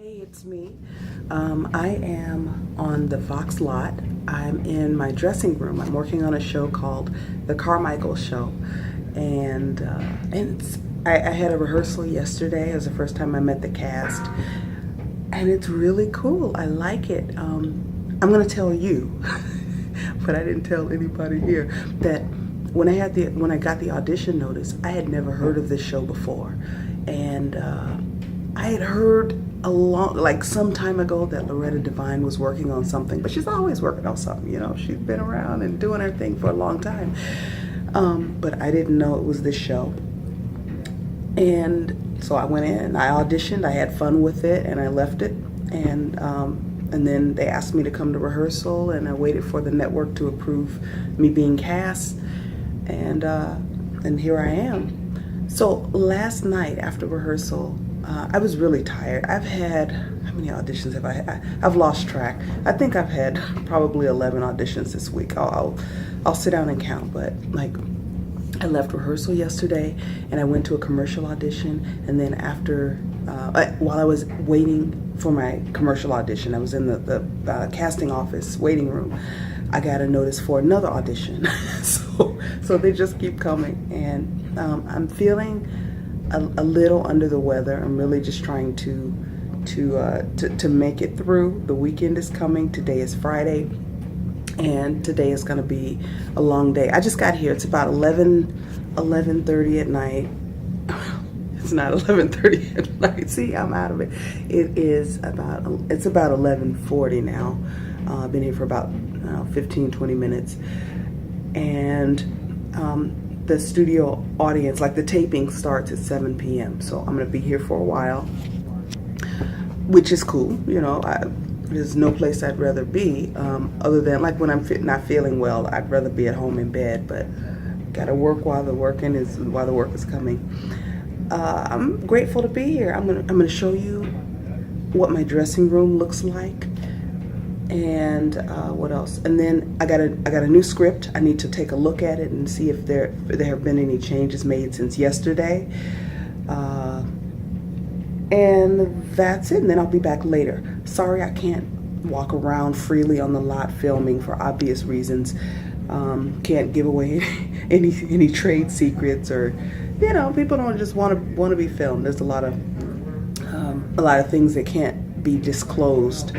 Hey, it's me. I am on the Fox lot. I'm in my dressing room. I'm working on a show called The Carmichael Show, and I had a rehearsal yesterday. It was the first time I met the cast, and it's really cool. I like it. I'm gonna tell you, but I didn't tell anybody here that when I got the audition notice, I had never heard of this show before, and I had heard some time ago that Loretta Devine was working on something, but she's always working on something, you know. She's been around and doing her thing for a long time. But I didn't know it was this show. And so I went in, I auditioned, I had fun with it, and I left it. And then they asked me to come to rehearsal, and I waited for the network to approve me being cast. And here I am. So last night after rehearsal, I was really tired. I've had, how many auditions have I had? I've lost track. I think I've had probably 11 auditions this week. I'll sit down and count, but like I left rehearsal yesterday and I went to a commercial audition, and then after, while I was waiting for my commercial audition, I was in the casting office waiting room. I got a notice for another audition. so they just keep coming, and I'm feeling a little under the weather. I'm really just trying to make it through. The weekend is coming. Today is Friday, and today is going to be a long day. I just got here. It's about 11:30 at night. It's not 11:30 at night. See, I'm out of it. It's about 11:40 now. I've been here for about 15-20 minutes, and the studio audience, like the taping, starts at 7 p.m. So I'm gonna be here for a while, which is cool. You know, there's no place I'd rather be other than like when I'm not feeling well. I'd rather be at home in bed, but gotta work while the work is coming. I'm grateful to be here. I'm gonna show you what my dressing room looks like. And what else? And then I got a new script. I need to take a look at it and see if there have been any changes made since yesterday. And that's it. And then I'll be back later. Sorry, I can't walk around freely on the lot filming for obvious reasons. Can't give away any trade secrets, or people don't just want to be filmed. There's a lot of things that can't be disclosed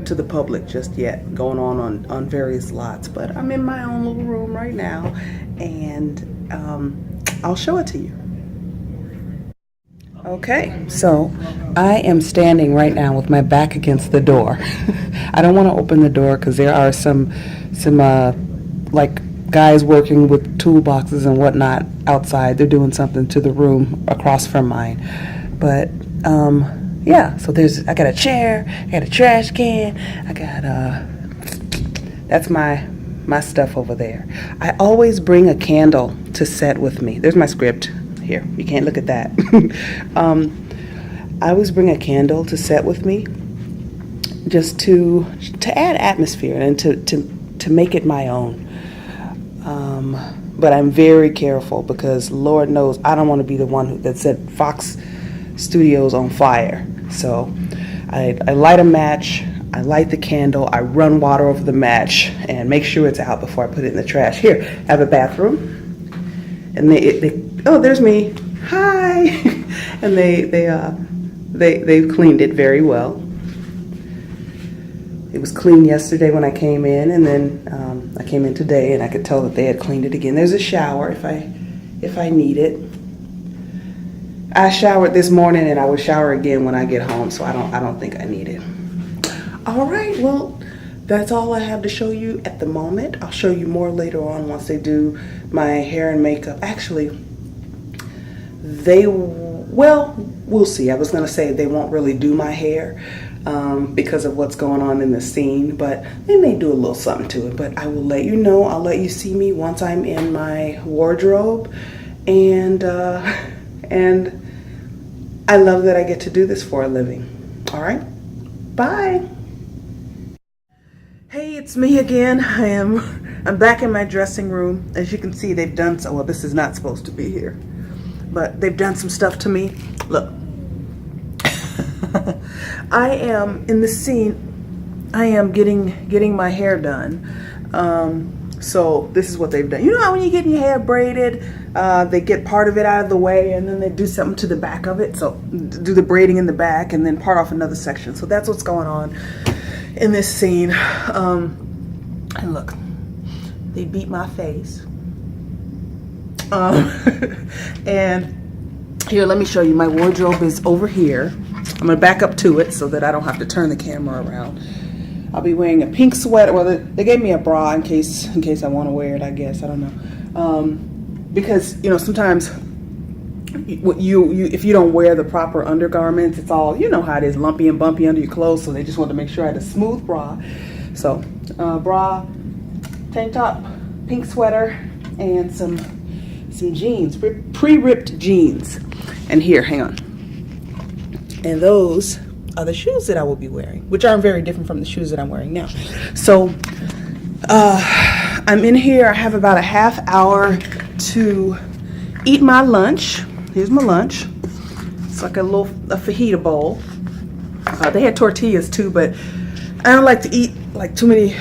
to the public just yet going on various lots, but I'm in my own little room right now, and I'll show it to you. Okay, so I am standing right now with my back against the door. I don't want to open the door because there are some like guys working with toolboxes and whatnot outside. They're doing something to the room across from mine, but yeah, so I got a chair, I got a trash can, I got that's my stuff over there. I always bring a candle to set with me. There's my script here. You can't look at that. I always bring a candle to set with me, just to add atmosphere and to make it my own. But I'm very careful because Lord knows I don't want to be the one that set Fox Studios on fire. So I light a match, I light the candle, I run water over the match and make sure it's out before I put it in the trash. Here, I have a bathroom, and oh, there's me. Hi. And they've cleaned it very well. It was clean yesterday when I came in, and then I came in today and I could tell that they had cleaned it again. There's a shower if I need it. I showered this morning, and I will shower again when I get home, so I don't think I need it. All right, well, that's all I have to show you at the moment. I'll show you more later on once they do my hair and makeup. Actually, we'll see. I was gonna say they won't really do my hair because of what's going on in the scene, but they may do a little something to it. But I will let you know. I'll let you see me once I'm in my wardrobe, and I love that I get to do this for a living. All right, bye. Hey, it's me again. I'm back in my dressing room. As you can see, they've done so. Well, this is not supposed to be here, but they've done some stuff to me. Look. I am in the scene. I am getting my hair done. So this is what they've done. You know how when you get your hair braided, they get part of it out of the way and then they do something to the back of it. So do the braiding in the back and then part off another section. So that's what's going on in this scene. And look, they beat my face. And here, let me show you. My wardrobe is over here. I'm gonna back up to it so that I don't have to turn the camera around. I'll be wearing a pink sweater. Well, they gave me a bra in case I want to wear it, I guess. I don't know. Because, you know, sometimes if you don't wear the proper undergarments, it's all, you know how it is, lumpy and bumpy under your clothes. So they just wanted to make sure I had a smooth bra. So bra, tank top, pink sweater, and some jeans, pre-ripped jeans. And here, hang on. And those are the shoes that I will be wearing, which aren't very different from the shoes that I'm wearing now. So I'm in here. I have about a half hour to eat my lunch. Here's my lunch. It's like a fajita bowl. They had tortillas too, but I don't like to eat like too many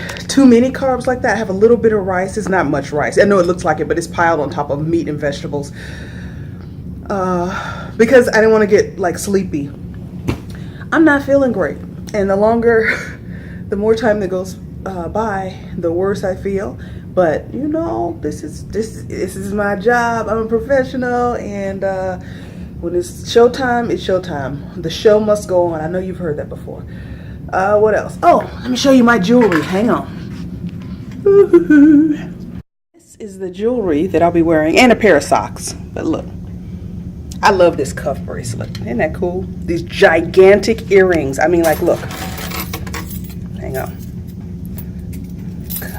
carbs like that. I have a little bit of rice. It's not much rice. I know it looks like it, but it's piled on top of meat and vegetables. Because I didn't want to get like sleepy. I'm not feeling great, and the more time that goes by, the worse I feel. But you know, this is my job. I'm a professional, and when it's showtime, it's showtime. The show must go on. I know you've heard that before. What else? Oh, let me show you my jewelry. Hang on. This is the jewelry that I'll be wearing, and a pair of socks. But look. I love this cuff bracelet. Isn't that cool? These gigantic earrings. I mean, like, look. Hang on.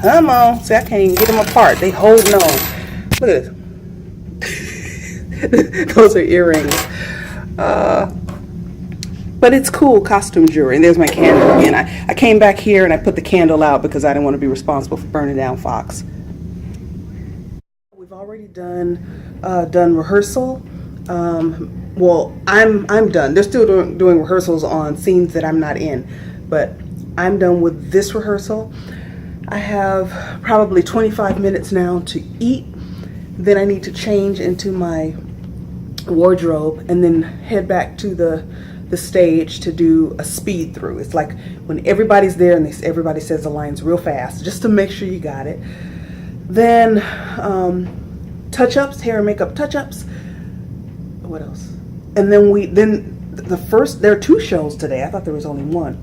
Come on. See, I can't even get them apart. They holding on. Look at this. Those are earrings. But it's cool costume jewelry. And there's my candle again. I came back here and I put the candle out because I didn't want to be responsible for burning down Fox. We've already done rehearsal. Well, I'm done. They're still doing rehearsals on scenes that I'm not in, but I'm done with this rehearsal. I have probably 25 minutes now to eat. Then I need to change into my wardrobe and then head back to the stage to do a speed through. It's like when everybody's there and everybody says the lines real fast, just to make sure you got it. Then touch-ups, hair and makeup touch-ups. What else? And then there are 2 shows today. I thought there was only one.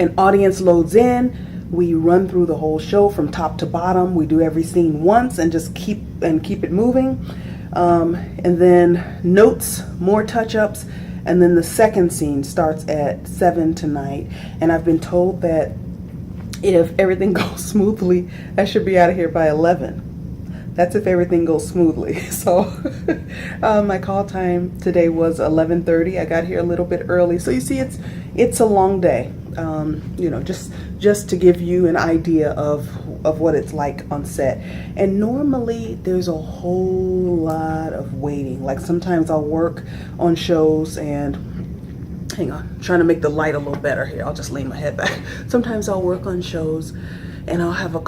An audience loads in. We run through the whole show from top to bottom. We do every scene once and just keep it moving. And then notes, more touch-ups, and then the second scene starts at 7 tonight. And I've been told that if everything goes smoothly, I should be out of here by 11. That's if everything goes smoothly. So my call time today was 11:30. I got here a little bit early. So you see, it's a long day. You know, just to give you an idea of what it's like on set. And normally there's a whole lot of waiting. Like sometimes I'll work on shows and hang on, trying to make the light a little better here. I'll just lean my head back. Sometimes I'll work on shows and I'll have an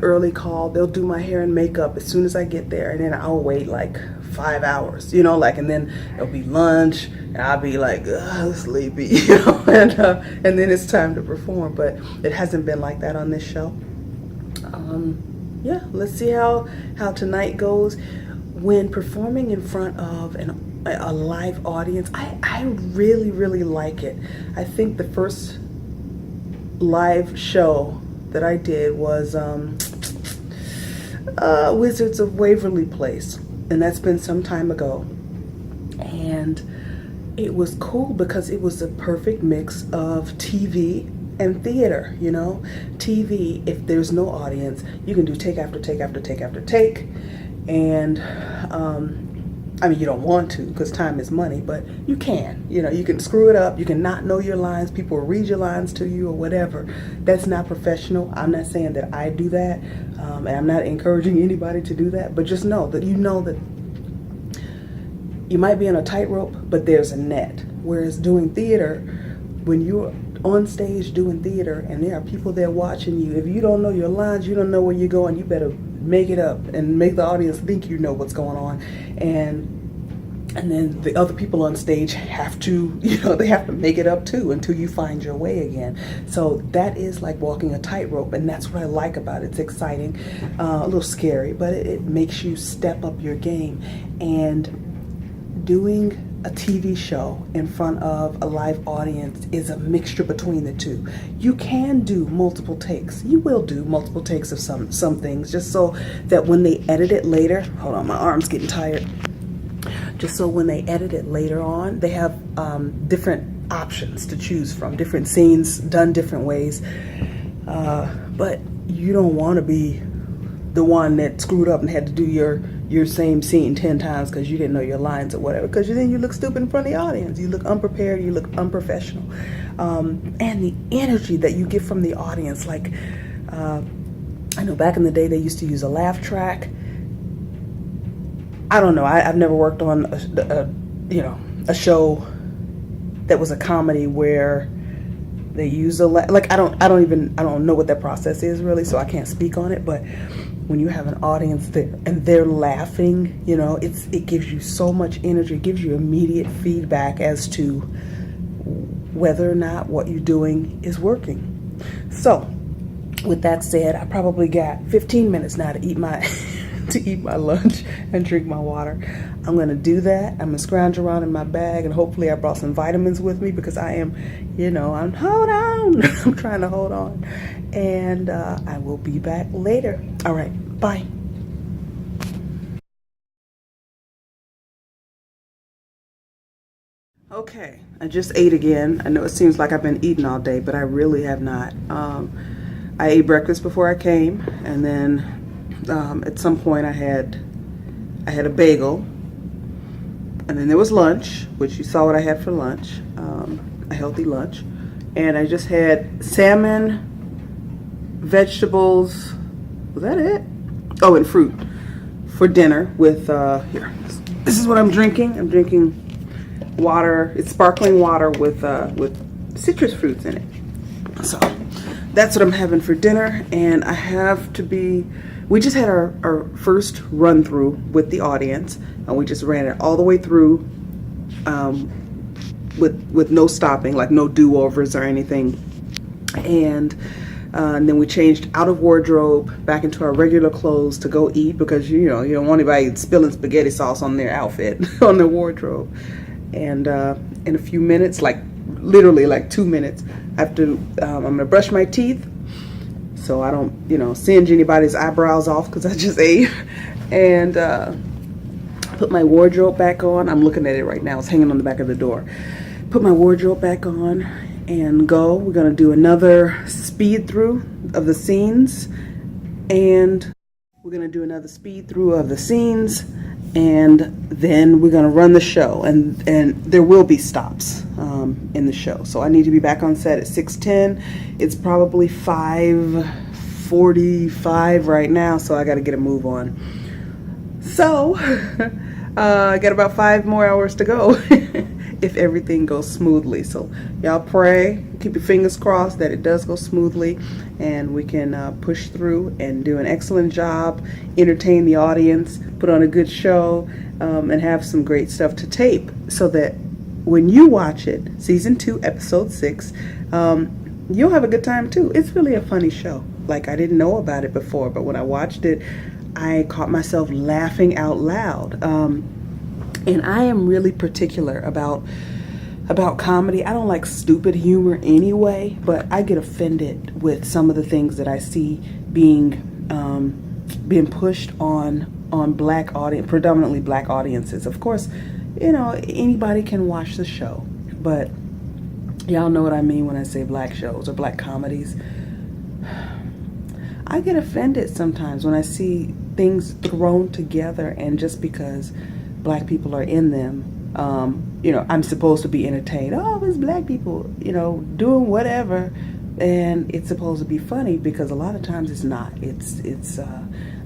early call. They'll do my hair and makeup as soon as I get there, and then I'll wait like 5 hours, you know, like, and then it'll be lunch, and I'll be like, sleepy, you know, and then it's time to perform. But it hasn't been like that on this show. Yeah, let's see how tonight goes. When performing in front of a live audience, I really, really like it. I think the first live show that I did was Wizards of Waverly Place, and that's been some time ago. And it was cool because it was a perfect mix of TV and theater, you know. TV, if there's no audience, you can do take after take after take after take, and I mean, you don't want to because time is money, but you can. You know, you can screw it up. You can not know your lines. People will read your lines to you or whatever. That's not professional. I'm not saying that I do that, and I'm not encouraging anybody to do that, but just know that you might be on a tightrope, but there's a net. Whereas doing theater, when you're on stage doing theater and there are people there watching you, if you don't know your lines, you don't know where you're going, you better make it up and make the audience think you know what's going on. And then the other people on stage have to, they have to make it up too until you find your way again. So that is like walking a tightrope, and that's what I like about it. It's exciting, a little scary, but it makes you step up your game. And doing a TV show in front of a live audience is a mixture between the two. You can do multiple takes. You will do multiple takes of some things, just so that when they edit it later, hold on, my arm's getting tired. Just so when they edit it later on, they have different options to choose from, different scenes done different ways. But you don't want to be the one that screwed up and had to do your same scene 10 times because you didn't know your lines or whatever, because then you look stupid in front of the audience. You look unprepared, you look unprofessional. And the energy that you get from the audience, like I know back in the day they used to use a laugh track. I don't know. I've never worked on a show that was a comedy where they use I don't know what that process is really, so I can't speak on it. But when you have an audience there and they're laughing, it gives you so much energy. It gives you immediate feedback as to whether or not what you're doing is working. So, with that said, I probably got 15 minutes now to eat my lunch and drink my water. I'm going to do that. I'm going to scrounge around in my bag, and hopefully I brought some vitamins with me because I am, I'm trying to hold on. And I will be back later. All right. Bye. Okay. I just ate again. I know it seems like I've been eating all day, but I really have not. I ate breakfast before I came, and then at some point I had a bagel, and then there was lunch, which you saw what I had for lunch, a healthy lunch, and I just had salmon, vegetables, was that it? Oh, and fruit for dinner with, here, this is what I'm drinking. I'm drinking water. It's sparkling water with citrus fruits in it. So that's what I'm having for dinner, and we just had our first run through with the audience, and we just ran it all the way through with no stopping, like no do-overs or anything. And then we changed out of wardrobe back into our regular clothes to go eat, because you don't want anybody spilling spaghetti sauce on their outfit, on their wardrobe. And in a few minutes, literally 2 minutes, I'm gonna brush my teeth so I don't, singe anybody's eyebrows off because I just ate, and put my wardrobe back on. I'm looking at it right now. It's hanging on the back of the door. Put my wardrobe back on and go. We're gonna do another speed through of the scenes, and then we're gonna run the show, and there will be stops in the show. So I need to be back on set at 6:10. It's probably 5:45 right now, so I got to get a move on. So I got about 5 more hours to go if everything goes smoothly. So y'all pray, keep your fingers crossed that it does go smoothly, and we can push through and do an excellent job, entertain the audience, put on a good show, and have some great stuff to tape, so that when you watch it, season 2, episode 6, you'll have a good time too. It's really a funny show. I didn't know about it before, but when I watched it, I caught myself laughing out loud. And I am really particular about comedy. I don't like stupid humor anyway, but I get offended with some of the things that I see being pushed on predominantly black audiences. Of course, anybody can watch the show, but y'all know what I mean when I say black shows or black comedies. I get offended sometimes when I see things thrown together, and just because black people are in them, I'm supposed to be entertained. Oh, it's black people, doing whatever, and it's supposed to be funny, because a lot of times it's not.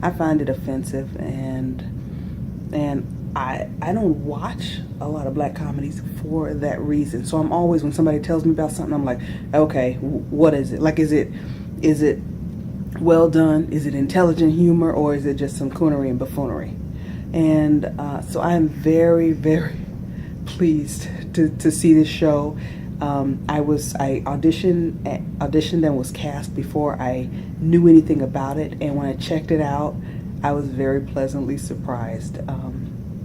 I find it offensive, and I don't watch a lot of black comedies for that reason. So I'm always, when somebody tells me about something, I'm like, okay, what is it? Like, is it well done? Is it intelligent humor, or is it just some coonery and buffoonery? And so I am very, very pleased to see this show. I auditioned and was cast before I knew anything about it, and when I checked it out, I was very pleasantly surprised.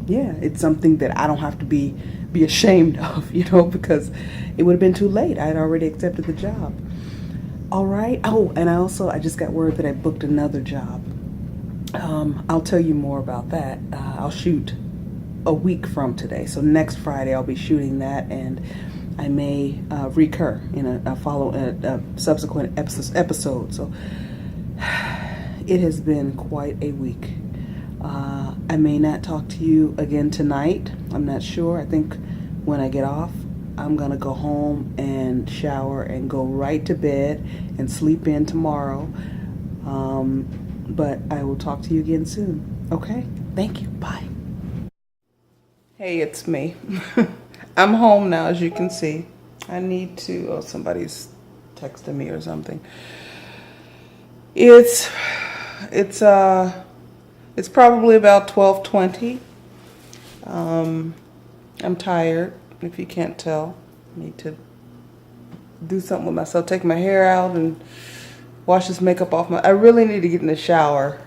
Yeah, it's something that I don't have to be ashamed of, because it would have been too late. I had already accepted the job. All right. Oh, and I just got word that I booked another job. I'll tell you more about that. I'll shoot a week from today, so next Friday I'll be shooting that, and I may recur in a subsequent episode. So it has been quite a week. I may not talk to you again tonight. I'm not sure. I think when I get off, I'm gonna go home and shower and go right to bed and sleep in tomorrow. But I will talk to you again soon. Okay? Thank you. Bye. Hey, it's me. I'm home now, as you can see. I need to, somebody's texting me or something. It's probably about 12:20. I'm tired, if you can't tell. I need to do something with myself, take my hair out and wash this makeup off. I really need to get in the shower.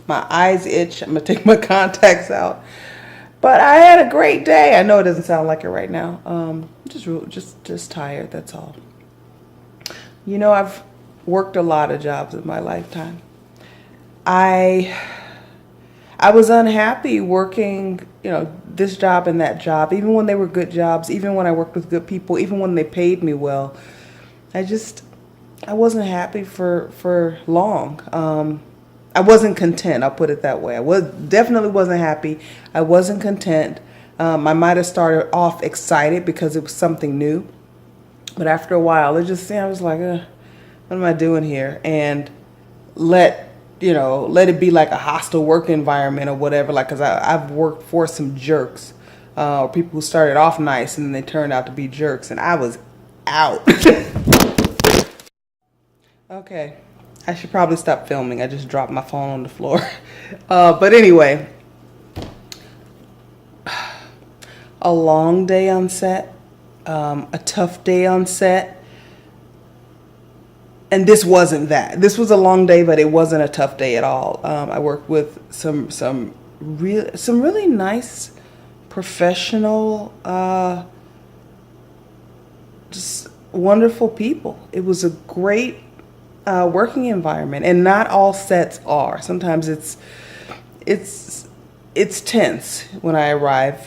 My eyes itch. I'm gonna take my contacts out. But I had a great day. I know it doesn't sound like it right now. Just tired, that's all. I've worked a lot of jobs in my lifetime. I was unhappy working, this job and that job, even when they were good jobs, even when I worked with good people, even when they paid me well. I wasn't happy for long. I wasn't content, I'll put it that way. Definitely wasn't happy. I wasn't content. I might have started off excited because it was something new. But after a while, I was like, what am I doing here? And let it be like a hostile work environment or whatever. Like, because I've worked for some jerks, or people who started off nice and then they turned out to be jerks, and I was out. Okay, I should probably stop filming. I just dropped my phone on the floor. But anyway, a long day on set, a tough day on set. And this wasn't that. This was a long day, but it wasn't a tough day at all. I worked with some really nice, professional, just wonderful people. It was a great working environment, and not all sets are. Sometimes it's tense when I arrive.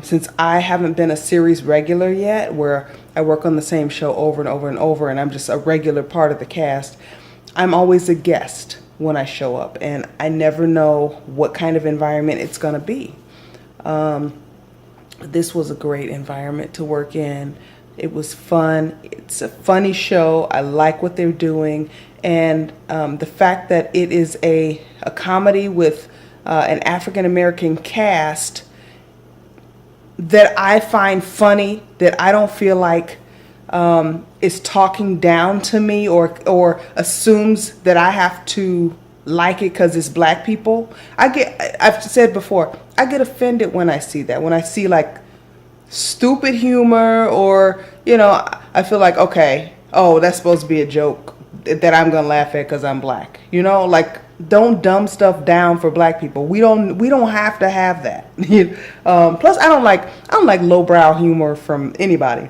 Since I haven't been a series regular yet, where I work on the same show over and over and over, and I'm just a regular part of the cast, I'm always a guest when I show up, and I never know what kind of environment it's going to be. This was a great environment to work in. It was fun. It's a funny show. I like what they're doing, and the fact that it is a comedy with an African American cast that I find funny, that I don't feel like is talking down to me or assumes that I have to like it because it's black people. I've said before, I get offended when I see that. When I see like stupid humor, or I feel like, okay, oh, that's supposed to be a joke that I'm gonna laugh at because I'm black. Like, don't dumb stuff down for black people. We don't have to have that. Plus, I don't like lowbrow humor from anybody.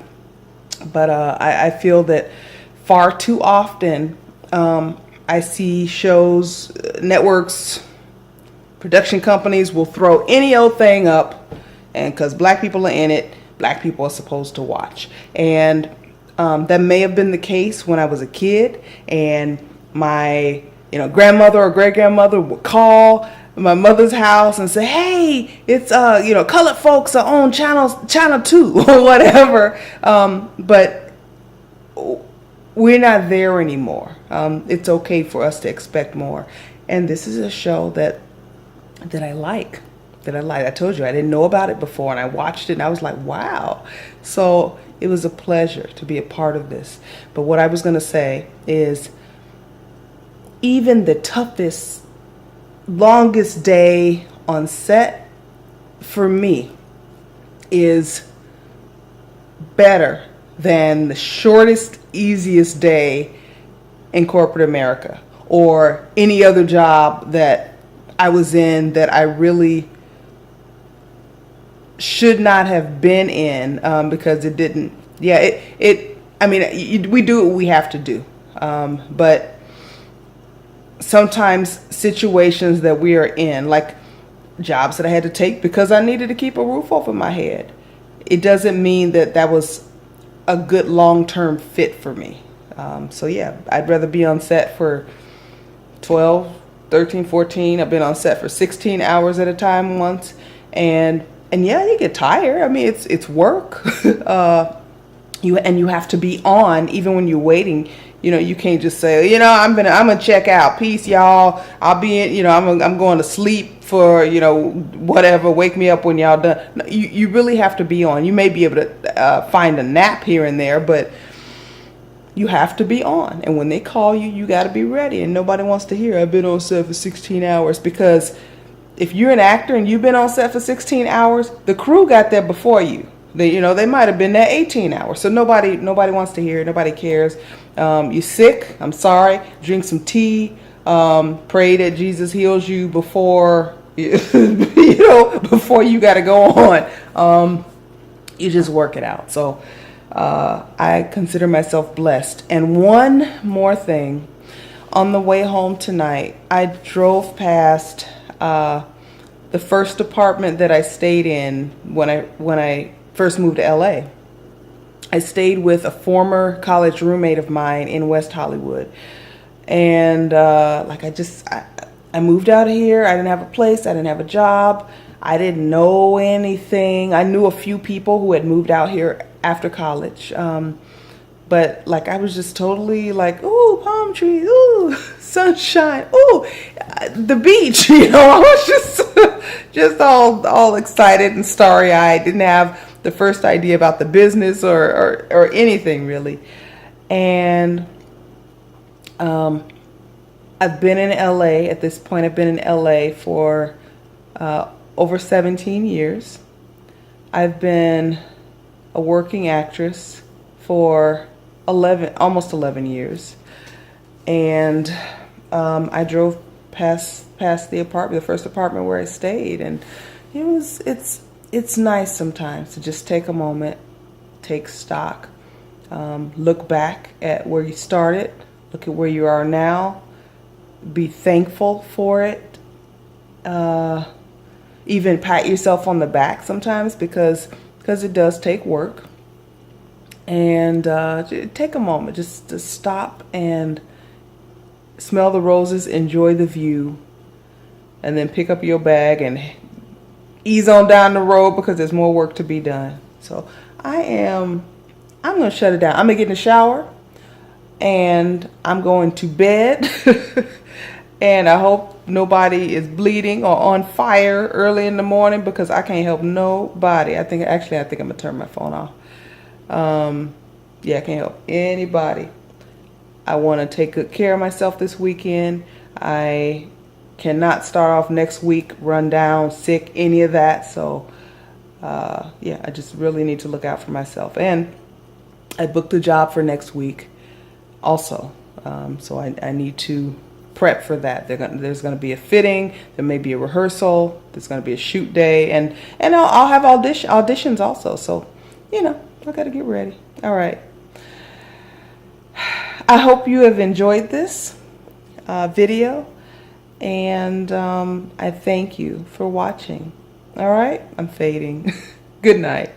But I feel that far too often I see shows, networks, production companies will throw any old thing up, and because black people are in it, black people are supposed to watch. And that may have been the case when I was a kid, and my grandmother or great grandmother would call my mother's house and say, "Hey, it's colored folks are on channel 2 or whatever." But we're not there anymore. It's okay for us to expect more, and this is a show that that I like. I told you I didn't know about it before, and I watched it and I was like, wow. So it was a pleasure to be a part of this. But what I was going to say is, even the toughest, longest day on set for me is better than the shortest, easiest day in corporate America or any other job that I was in that I really should not have been in, because it didn't. Yeah, I mean, we do what we have to do, but sometimes situations that we are in, like jobs that I had to take because I needed to keep a roof over my head, it doesn't mean that that was a good long-term fit for me. So yeah, I'd rather be on set for 12, 13, 14. I've been on set for 16 hours at a time once. And yeah, you get tired. I mean, it's work. You have to be on even when you're waiting. You know, you can't just say, I'm gonna check out. Peace, y'all. I'll be in. I'm going to sleep for whatever. Wake me up when y'all done. No, you really have to be on. You may be able to find a nap here and there, but you have to be on. And when they call you, you got to be ready. And nobody wants to hear, I've been on set for 16 hours, because if you're an actor and you've been on set for 16 hours, the crew got there before you. They might have been there 18 hours. So nobody wants to hear it. Nobody cares. You sick? I'm sorry. Drink some tea. Pray that Jesus heals you before before you got to go on. You just work it out. So I consider myself blessed. And one more thing. On the way home tonight, I drove past the first apartment that I stayed in when I first moved to LA. I stayed with a former college roommate of mine in West Hollywood. And I moved out here. I didn't have a place. I didn't have a job. I didn't know anything. I knew a few people who had moved out here after college. But I was just totally ooh, palm trees, ooh, sunshine, ooh, the beach, I was just all excited and starry-eyed. Didn't have the first idea about the business or anything really. And I've been in LA at this point. I've been in LA for over 17 years. I've been a working actress for almost 11 years. And I drove past the first apartment where I stayed, and it's nice sometimes to just take a moment, take stock, look back at where you started, look at where you are now, be thankful for it, even pat yourself on the back sometimes because it does take work. And take a moment just to stop and smell the roses, enjoy the view, and then pick up your bag and ease on down the road because there's more work to be done. So I'm going to shut it down. I'm going to get in the shower and I'm going to bed. And I hope nobody is bleeding or on fire early in the morning because I can't help nobody. I think I'm going to turn my phone off. I can't help anybody. I want to take good care of myself this weekend. I cannot start off next week run down, sick, any of that. So, I just really need to look out for myself. And I booked a job for next week also. So I need to prep for that. There's going to be a fitting. There may be a rehearsal. There's going to be a shoot day. And I'll have auditions also. So, I got to get ready. All right. I hope you have enjoyed this video, and I thank you for watching. All right, I'm fading. Good night.